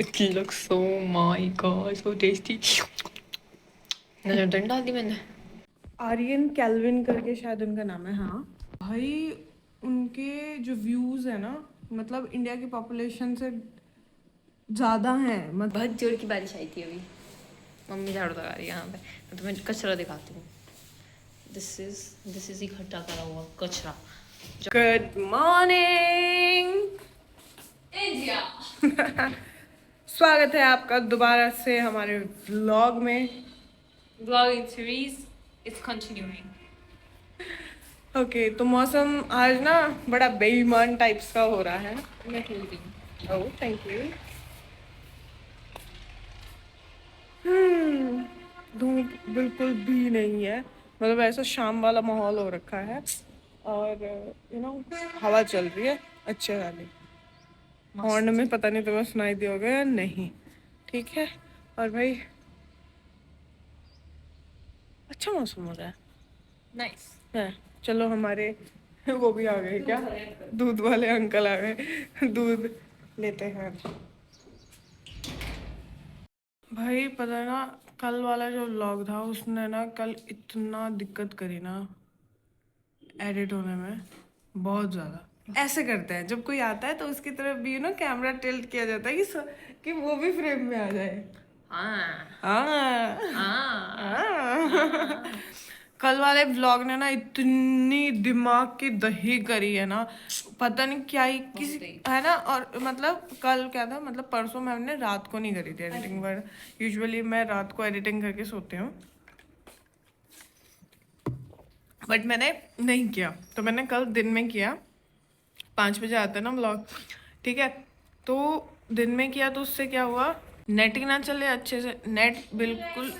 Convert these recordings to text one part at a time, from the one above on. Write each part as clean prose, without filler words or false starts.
It looks so my god, so tasty. नजर दंड डाल दी मैंने. आर्यन कैल्विन करके शायद उनका नाम है. हाँ भाई, उनके जो व्यूज़ है ना, मतलब इंडिया की पॉपुलेशन से ज़्यादा हैं. बहुत जोर की बारिश आई थी अभी. मम्मी झाड़ू लगा रही है यहाँ पे. मैं तुम्हें कचरा दिखाती हूँ. दिस इज इकट्ठा करा हुआ कचरा. Good morning India. स्वागत है आपका दोबारा से हमारे व्लॉग में. Vlogging series is continuing. Okay तो मौसम आज ना बड़ा बेईमान टाइप्स का हो रहा है. मैं खेल रही हूँ. Oh thank you. धूप बिल्कुल भी नहीं है, मतलब ऐसा शाम वाला माहौल हो रखा है. और हवा चल रही है अच्छे वाली. हॉर्न में पता नहीं तुम्हें सुनाई दिया या नहीं. ठीक है. और भाई अच्छा मौसम हो रहा है. नाइस. है. चलो हमारे वो भी आ गए क्या, दूध वाले अंकल आ गए. दूध लेते हैं. भाई पता है ना, कल वाला जो व्लॉग था उसने ना कल इतना दिक्कत करी ना एडिट होने में, बहुत ज़्यादा. ऐसे करते हैं जब कोई आता है तो उसकी तरफ भी कैमरा टिल्ट किया जाता है कि वो भी फ्रेम में आ जाए. हाँ. हाँ. हाँ. कल वाले व्लॉग ने ना इतनी दिमाग की दही करी है ना, पता नहीं क्या ही किसी है ना. और मतलब कल क्या था, मतलब परसों मैंने रात को नहीं करी थी एडिटिंग. पर यूजुअली मैं रात को एडिटिंग करके सोती हूँ, बट मैंने नहीं किया. तो मैंने कल दिन में किया. 5 बजे आता है ना व्लॉग. ठीक है. तो दिन में किया तो उससे क्या हुआ, नेट ही ना चले अच्छे से. नेट बिल्कुल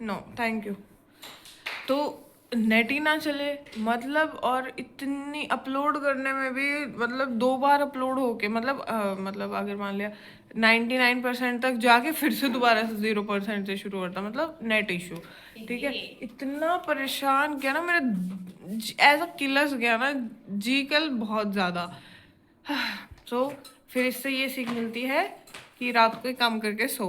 नो थैंक यू. तो नेट ही ना चले मतलब, और इतनी अपलोड करने में भी मतलब 2 बार अपलोड होके मतलब अगर मान लिया 99% तक जाके फिर से दोबारा से 0% से शुरू होता, मतलब नेट इशू. ठीक है. इतना परेशान किया ना मेरे, ऐसा किलस गया ना जी कल बहुत ज़्यादा. तो फिर इससे ये सीख मिलती है कि रात को ही काम करके सो.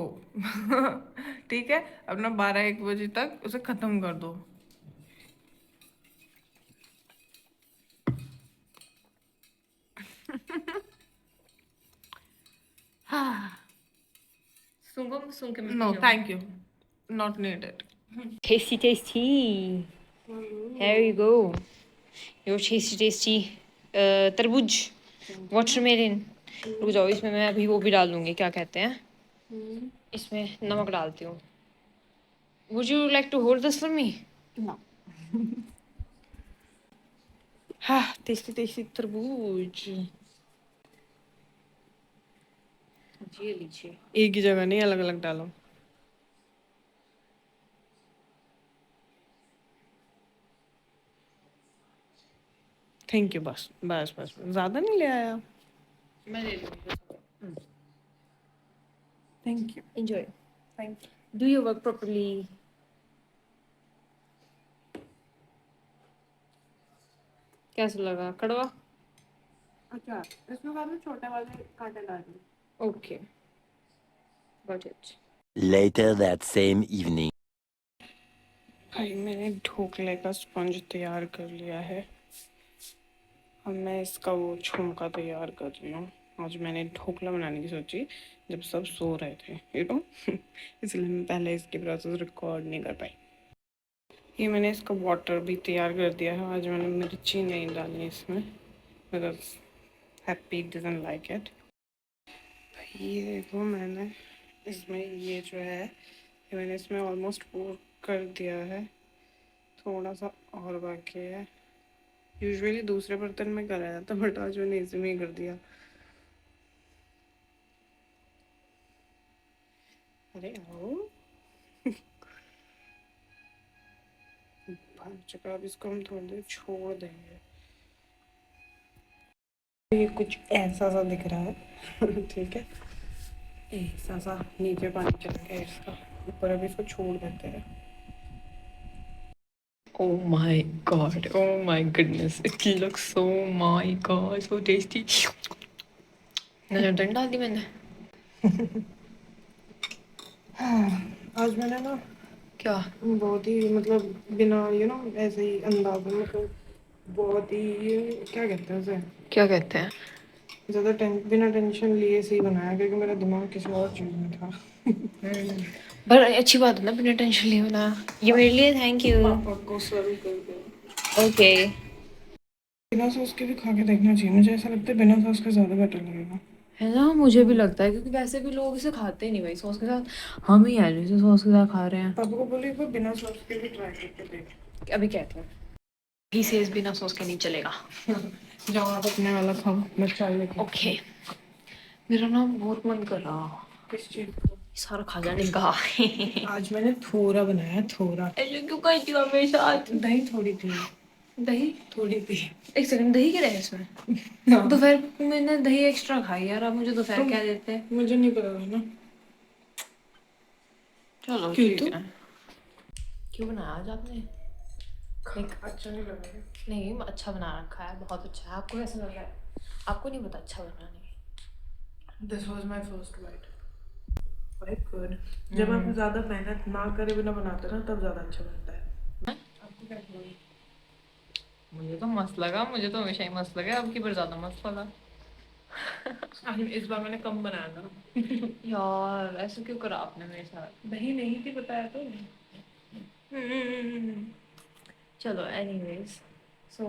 ठीक है. अपना 12-1 बजे तक उसे ख़त्म कर दो. No, thank you. Not needed. Tasty. Here you go. Your tasty तरबूज. वाटरमेलन. रुक जाओ, इसमें मैं अभी वो भी डाल दूंगी, क्या कहते हैं, इसमें नमक डालती हूँ. Would you like to hold this for me? No. हाँ, टेस्टी तरबूज. ये लीजिए. एक ही जगह नहीं, अलग अलग डालो. Thank you. बस बस बस, ज़्यादा नहीं ले आया. मैं ले लूँगी. Thank you. Enjoy. Thank you. Do your work properly. कैसा लगा? कड़वा? अच्छा, इसमें बाद में छोटे वाले कांटे डाल दो. Okay. Got it. Later that same evening. भाई मैंने ढोकले का स्पंज तैयार कर लिया है. अब मैं इसका वो छुमका तैयार कर रही हूँ. आज मैंने ढोकला बनाने की सोची जब सब सो रहे थे, इसलिए मैं पहले इसकी प्रोसेस रिकॉर्ड नहीं कर पाई. ये मैंने इसका वाटर भी तैयार कर दिया है. आज मैंने मिर्ची नहीं डाली इसमें, because happy doesn't like it. ये देखो, मैंने इसमें ये जो है, ये मैंने इसमें ऑलमोस्ट पूर कर दिया है. थोड़ा सा और बाकी है. यूजुअली दूसरे बर्तन में करा जाता, बट आज मैंने इसमें ही कर दिया. अरे आओ. चुका. अब इसको हम थोड़ी देर छोड़ देंगे. ये कुछ ऐसा सा दिख रहा है. ठीक है. ऐसा सा नीचे पानी चल गया इसका ऊपर. अब इसको छोड़ देते हैं. Oh my god. Oh my goodness. It looks so my god, so tasty. नजर तो नहीं डाल दी मैंने। आज मैंने ना क्या? बहुत ही मतलब बिना ऐसे ही अंदाज में मतलब बहुत ही क्या कहते हैं उसे क्या कहते हैं? ज़्यादा बिना टेंशन लिए से ही बनाया क्योंकि मेरा दिमाग किसी और चीज़ में था। पर अच्छी बात है ना, बिना टेंशन लिए बनाया। ये मेरे लिए थैंक यू। पापा को सर्व कर दो। ओके। बिना सॉस के भी खा के देखना चाहिए, मुझे ऐसा लगता है बिना सॉस के ज़्यादा बेटर लगेगा। है ना, मुझे भी लगता है, क्योंकि वैसे भी लोग इसे खाते नहीं भाई सॉस के साथ। हम ही हैं जो इसे सॉस के साथ खा रहे हैं। पापा को बोलिए वो बिना सॉस के भी ट्राई करके देख। अभी कहते हैं ही सेज बिना सॉस के नहीं चलेगा। जाओ आप अपने वाला खाओ, मैं चाय लेके ओके। मेरा ना बहुत मन कर रहा, किस चीज़ को? सारा खा जाने का। आज मैंने थोड़ा बनाया, थोड़ा। ऐसे क्यों करती हो मेरे साथ? दही थोड़ी थी, दही? थोड़ी थी। एक सेकंड, दही क्या है इसमें? हाँ, दोपहर को मैंने दही एक्स्ट्रा खाई यार, अब मुझे दोपहर क्या देते हैं? मुझे नहीं पता था ना। चलो क्यों ठीक तो? है। क्यों बनाया आज आपने? एक अच्छा नहीं लगा है। नहीं, अच्छा बना रखा है, बहुत अच्छा है। आपको कैसा लग रहा है? आपको नहीं पता अच्छा बनाने। This was my first bite, quite good. जब आप ज़्यादा मेहनत ना करे बिना बनाते ना तब ज़्यादा अच्छा बनता है। आपको क्या लगा? मुझे तो मस्त लगा, मुझे तो हमेशा ही मस्त लगा, अब की बार ज्यादा मस्त लगा। आज इस बार मैंने कम बनाया था। यार ऐसे क्यों करा आपने मेरे साथ? दही नहीं थी बताया तो। चलो anyways, so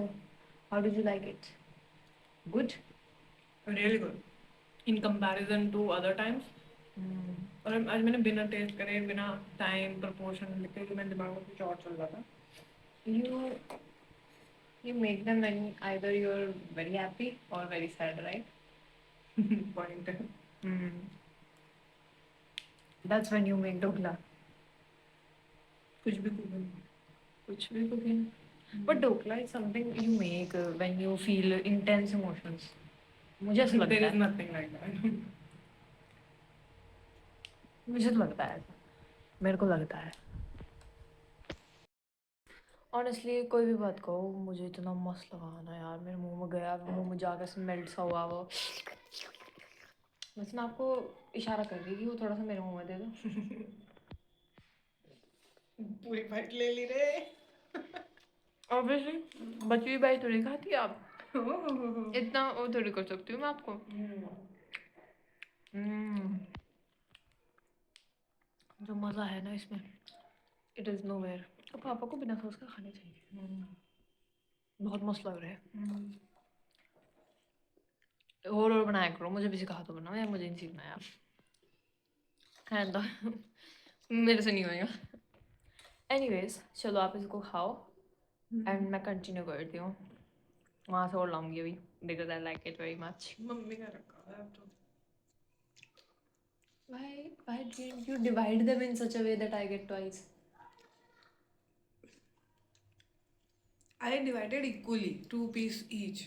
how did you like it? Good? Really good in comparison to other times. और आज मैंने बिना टेस्ट करे, बिना टाइम प्रपोर्शन लिखे कि मेरे दिमाग में कुछ और चल रहा था। You you make them when either you're very happy or very sad, right? Point है। That's when you make dokla. कुछ भी कुछ Kuch bhi cooking. But dokla is something you make when you feel intense emotions. मुझे ऐसा लगता there is है। Nothing like that. मुझे तो लगता है ऐसा। मेरे को लगता है। ऑनेस्टली कोई भी बात कहो, मुझे इतना मस्त लगा ना यार, मेरे मुंह में गया, मुंह में जाकर से मेल्ट सा हुआ वो। बस मैं आपको इशारा कर रही थी, वो थोड़ा सा मेरे मुंह में दे दो। पूरी बाइट ले ली रे। ऑब्वियसली बची हुई बाई थोड़ी खाती आप। इतना वो थोड़ी कर सकती हूँ मैं आपको। जो मज़ा है ना इसमें, इट इज़ नो वेयर। तो पापा को बिना सॉस का खाने चाहिए। बहुत मस्त लग रहा है। और बनाया करो, मुझे भी सिखा दो बनाओ यार, मुझे नहीं सीखना है आप। है तो मेरे से नहीं होएगा। एनीवेज चलो आप इसको खाओ एंड मैं कंटिन्यू करती हूँ। वहाँ से और लाऊंगी अभी, because I like it very much. Mummy का रखा है अब तो। Why didn't you divide them in such a way that I get twice? I divided equally, 2 piece each.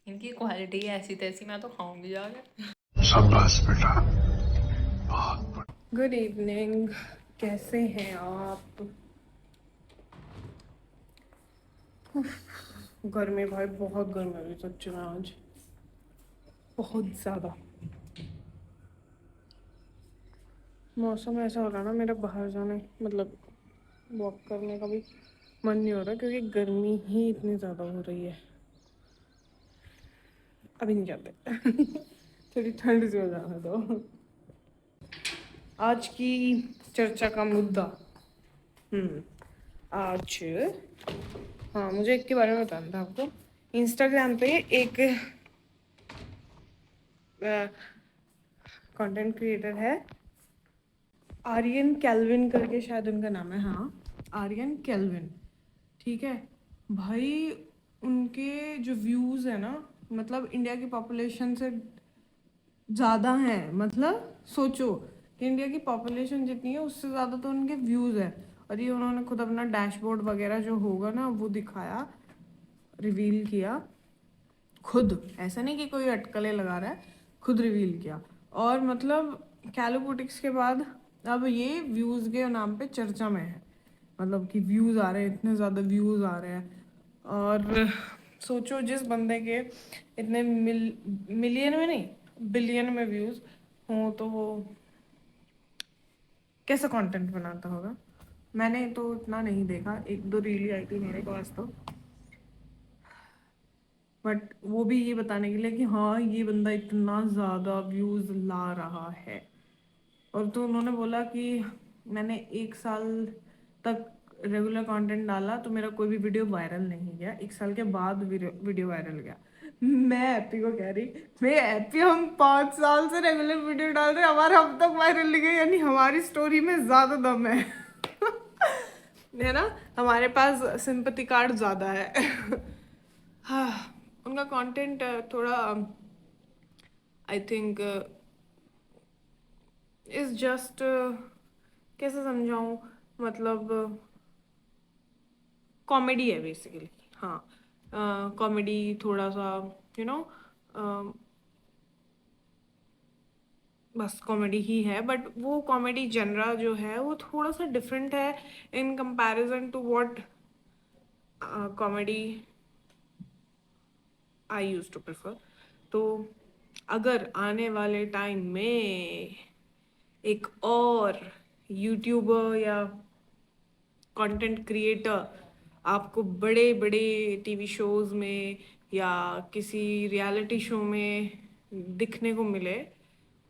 इनकी क्वालिटी ऐसी तैसी, मैं तो खाऊंगी जाके। शाबाश बेटा। गुड इवनिंग, कैसे हैं आप? गर्मी भाई बहुत गर्मी लगी सच में आज, बहुत ज़्यादा। मौसम ऐसा हो रहा ना, मेरा बाहर जाने मतलब वॉक करने का भी मन नहीं हो रहा क्योंकि गर्मी ही इतनी ज़्यादा हो रही है। अभी नहीं जाते। थोड़ी ठंड से हो जाना दो। आज की चर्चा का मुद्दा आज हाँ मुझे एक के बारे में बताना था आपको। इंस्टाग्राम पे एक कंटेंट क्रिएटर है, आर्यन कैल्विन करके शायद उनका नाम है। हाँ आर्यन कैल्विन, ठीक है भाई। उनके जो व्यूज़ है ना, मतलब इंडिया की पॉपुलेशन से ज़्यादा हैं। मतलब सोचो कि इंडिया की पॉपुलेशन जितनी है उससे ज़्यादा तो उनके व्यूज़ है। और ये उन्होंने खुद अपना डैशबोर्ड वगैरह जो होगा ना वो दिखाया, रिवील किया खुद। ऐसा नहीं कि कोई अटकलें लगा रहा है, खुद रिवील किया। और मतलब कैलोपोटिक्स के बाद अब ये व्यूज़ के नाम पे चर्चा में है। मतलब कि व्यूज़ आ रहे हैं, इतने ज़्यादा व्यूज़ आ रहे हैं। और सोचो जिस बंदे के इतने मिलियन में नहीं बिलियन में व्यूज हों तो वो कैसा कंटेंट बनाता होगा। मैंने तो इतना नहीं देखा, एक दो रील आई थी मेरे पास तो, बट वो भी ये बताने के लिए कि हाँ ये बंदा इतना ज़्यादा व्यूज़ ला रहा है। और तो उन्होंने बोला कि मैंने 1 साल तक रेगुलर कंटेंट डाला तो मेरा कोई भी वीडियो वायरल नहीं गया, 1 साल के बाद वीडियो वायरल गया। मैं हैप्पी को कह रही, मैं हैप्पी हम 5 साल से रेगुलर वीडियो डाल रहे हैं, हमारा अब तक वायरल नहीं गया, यानी हमारी स्टोरी में ज़्यादा दम है है ना, हमारे पास सिंपैथी कार्ड ज़्यादा है हाँ, उनका कंटेंट थोड़ा आई थिंक इज जस्ट कैसे समझाऊँ, मतलब कॉमेडी है बेसिकली। हाँ, कॉमेडी थोड़ा सा यू नो बस कॉमेडी ही है, बट वो कॉमेडी जनरा जो है वो थोड़ा सा डिफरेंट है in comparison to what comedy I use to prefer. तो अगर आने वाले टाइम में एक और यूट्यूबर या कंटेंट क्रिएटर आपको बड़े बड़े टीवी शोज में या किसी रियलिटी शो में दिखने को मिले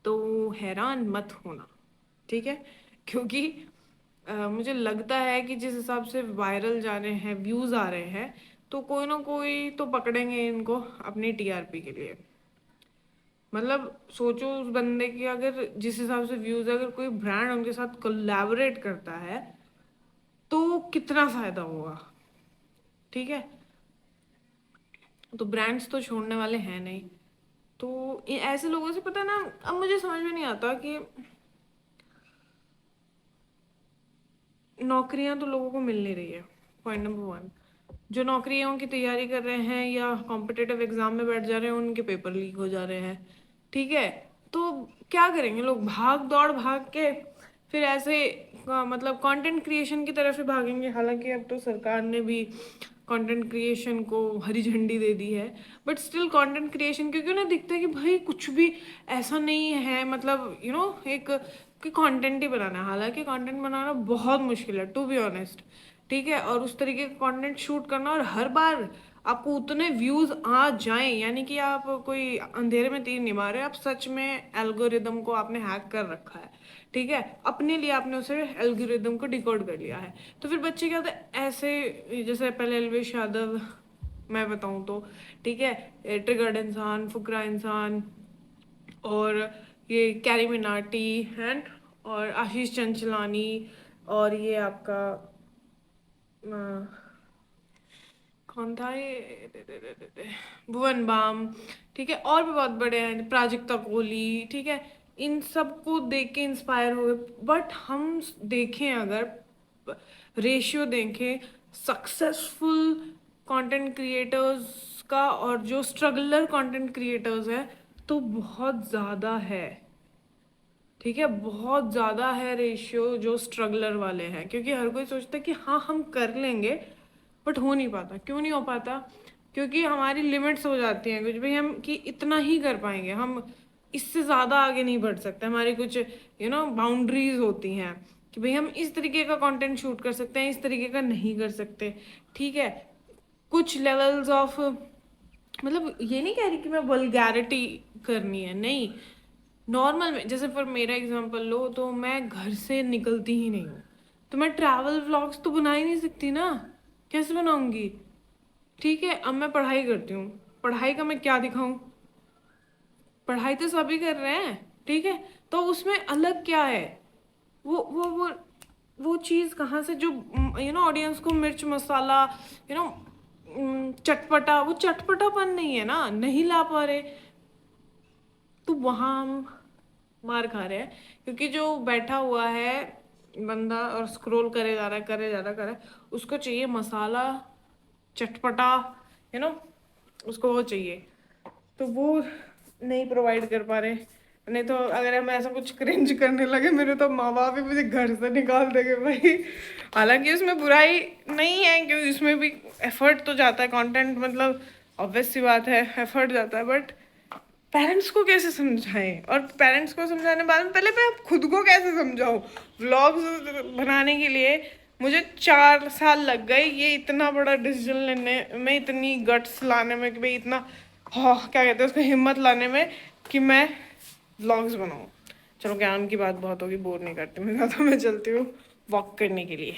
तो हैरान मत होना, ठीक है, क्योंकि मुझे लगता है कि जिस हिसाब से वायरल जा रहे हैं, व्यूज आ रहे हैं, तो कोई ना कोई तो पकड़ेंगे इनको अपनी टीआरपी के लिए। मतलब सोचो उस बंदे की अगर जिस हिसाब से व्यूज, अगर कोई ब्रांड उनके साथ कोलैबोरेट करता है तो कितना फायदा होगा, ठीक है। तो ब्रांड्स तो छोड़ने वाले हैं नहीं, तो ऐसे लोगों से पता ना, अब मुझे समझ में नहीं आता कि नौकरियां तो लोगों को मिल नहीं रही है, पॉइंट नंबर 1। जो नौकरियों की तैयारी कर रहे हैं या कॉम्पिटिटिव एग्जाम में बैठ जा रहे हैं उनके पेपर लीक हो जा रहे हैं, ठीक है। तो क्या करेंगे लोग, भाग दौड़ भाग के फिर ऐसे मतलब कंटेंट क्रिएशन की तरफ ही भागेंगे। हालांकि अब तो सरकार ने भी कंटेंट क्रिएशन को हरी झंडी दे दी है, बट स्टिल कंटेंट क्रिएशन, क्योंकि उन्हें दिखता है कि भाई कुछ भी ऐसा नहीं है, मतलब यू नो एक कि कंटेंट ही बनाना है। हालांकि कंटेंट बनाना बहुत मुश्किल है टू बी ऑनेस्ट, ठीक है, और उस तरीके का कंटेंट शूट करना और हर बार आपको उतने व्यूज आ जाएं, यानी कि आप कोई अंधेरे में तीर नहीं मार रहे, आप सच में एल्गोरिदम को आपने हैक कर रखा है, ठीक है, अपने लिए आपने उसे एल्गोरिदम को डिकोड कर लिया है। तो फिर बच्चे क्या होते हैं ऐसे, जैसे पहले एल्वेश यादव मैं बताऊं तो, ठीक है, ट्रिगर्ड इंसान, फुकरा इंसान, और ये कैरी मिनाटी एंड और आशीष चंचलानी, और ये आपका कौन था ये, भुवन बाम, ठीक है, और भी बहुत बड़े हैं, प्राजक्ता कोहली, ठीक है, इन सबको देख के इंस्पायर हो गए। बट हम देखें, अगर रेशियो देखें सक्सेसफुल कंटेंट क्रिएटर्स का और जो स्ट्रगलर कंटेंट क्रिएटर्स है, तो बहुत ज़्यादा है, ठीक है, बहुत ज़्यादा है रेशियो जो स्ट्रगलर वाले हैं। क्योंकि हर कोई सोचता है कि हाँ हम कर लेंगे, बट हो नहीं पाता। क्यों नहीं हो पाता? क्योंकि हमारी लिमिट्स हो जाती हैं कुछ, भाई हम कि इतना ही कर पाएंगे, हम इससे ज़्यादा आगे नहीं बढ़ सकते। हमारी कुछ बाउंड्रीज होती हैं कि भाई हम इस तरीके का कंटेंट शूट कर सकते हैं, इस तरीके का नहीं कर सकते, ठीक है। कुछ लेवल्स ऑफ, मतलब ये नहीं कह रही कि मैं वल्गैरिटी करनी है, नहीं, नॉर्मल में। जैसे फॉर मेरा एग्जांपल लो तो मैं घर से निकलती ही नहीं हूँ, तो मैं ट्रैवल व्लॉग्स तो बना ही नहीं सकती ना, कैसे बनाऊंगी, ठीक है। अब मैं पढ़ाई करती हूँ, पढ़ाई का मैं क्या दिखाऊं, पढ़ाई तो सभी कर रहे हैं, ठीक है, तो उसमें अलग क्या है, वो चीज़ कहाँ से जो ऑडियंस को मिर्च मसाला चटपटा, वो चटपटापन नहीं है ना, नहीं ला पा रहे, तो वहाँ हम मार खा रहे हैं। क्योंकि जो बैठा हुआ है बंदा और स्क्रॉल करे जा रहा है, उसको चाहिए मसाला, चटपटा, उसको वो चाहिए, तो वो नहीं प्रोवाइड कर पा रहे। नहीं तो अगर हम ऐसा कुछ क्रिंज करने लगे, मेरे तो माँ बाप ही मुझे घर से निकाल देंगे भाई। हालांकि उसमें बुराई नहीं है, क्योंकि उसमें भी एफर्ट तो जाता है, कंटेंट मतलब ऑब्वियस सी बात है, एफर्ट जाता है, बट पेरेंट्स को कैसे समझाएं? और पेरेंट्स को समझाने बाद में पहले मैं खुद को कैसे समझाऊं? व्लॉग्स बनाने के लिए मुझे 4 साल लग गए, ये इतना बड़ा डिसीजन लेने में, इतनी गट्स लाने में कि भाई इतना, हाँ क्या कहते हैं उसको, हिम्मत लाने में कि मैं व्लॉग्स बनाऊं। चलो ज्ञान की बात बहुत होगी, बोर नहीं करती मैं ज़्यादा, मैं चलती हूँ वॉक करने के लिए।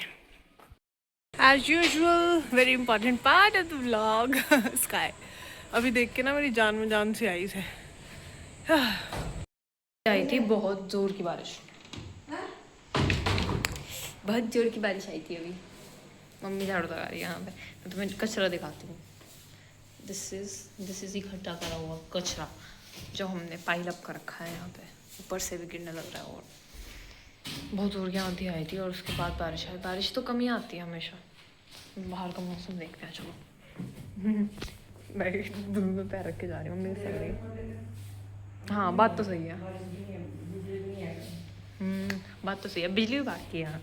As usual very important part of the vlog sky. अभी देख के ना मेरी जान में जान सी आई है। आई थी बहुत जोर की बारिश, बहुत जोर की बारिश आई थी अभी। मम्मी झाड़ू लगा रही है यहाँ पे। मैं तुम्हें कचरा दिखाती हूँ। दिस इज इकट्ठा करा हुआ कचरा जो हमने पाइल अप कर रखा है यहाँ पे। ऊपर से भी गिरने लग रहा है। और बहुत जोर की आंधी आई थी और उसके बाद बारिश आई। बारिश तो कम ही आती है हमेशा। बाहर का मौसम देखते हैं चलो। मैं दूध में पैर रख के जा रही हूँ, मम्मी सह रही। हाँ बात तो सही है। बात तो सही है, बिजली विभाग की यहाँ।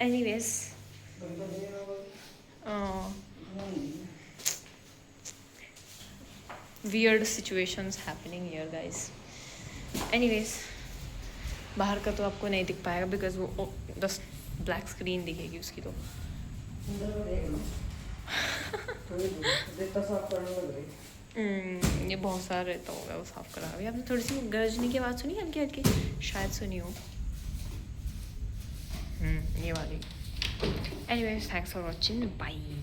Anyways weird situations happening here guys. Anyways, बाहर का तो आपको नहीं दिख पाएगा बिकॉज वो बस ब्लैक स्क्रीन दिखेगी उसकी। तो ये बहुत सारा रहता होगा वो साफ करा। अभी आपने थोड़ी सी गरजने की आवाज़ सुनी हल्की हल्की, शायद सुनी हो। ये वाली। Anyways, thanks for watching. Bye.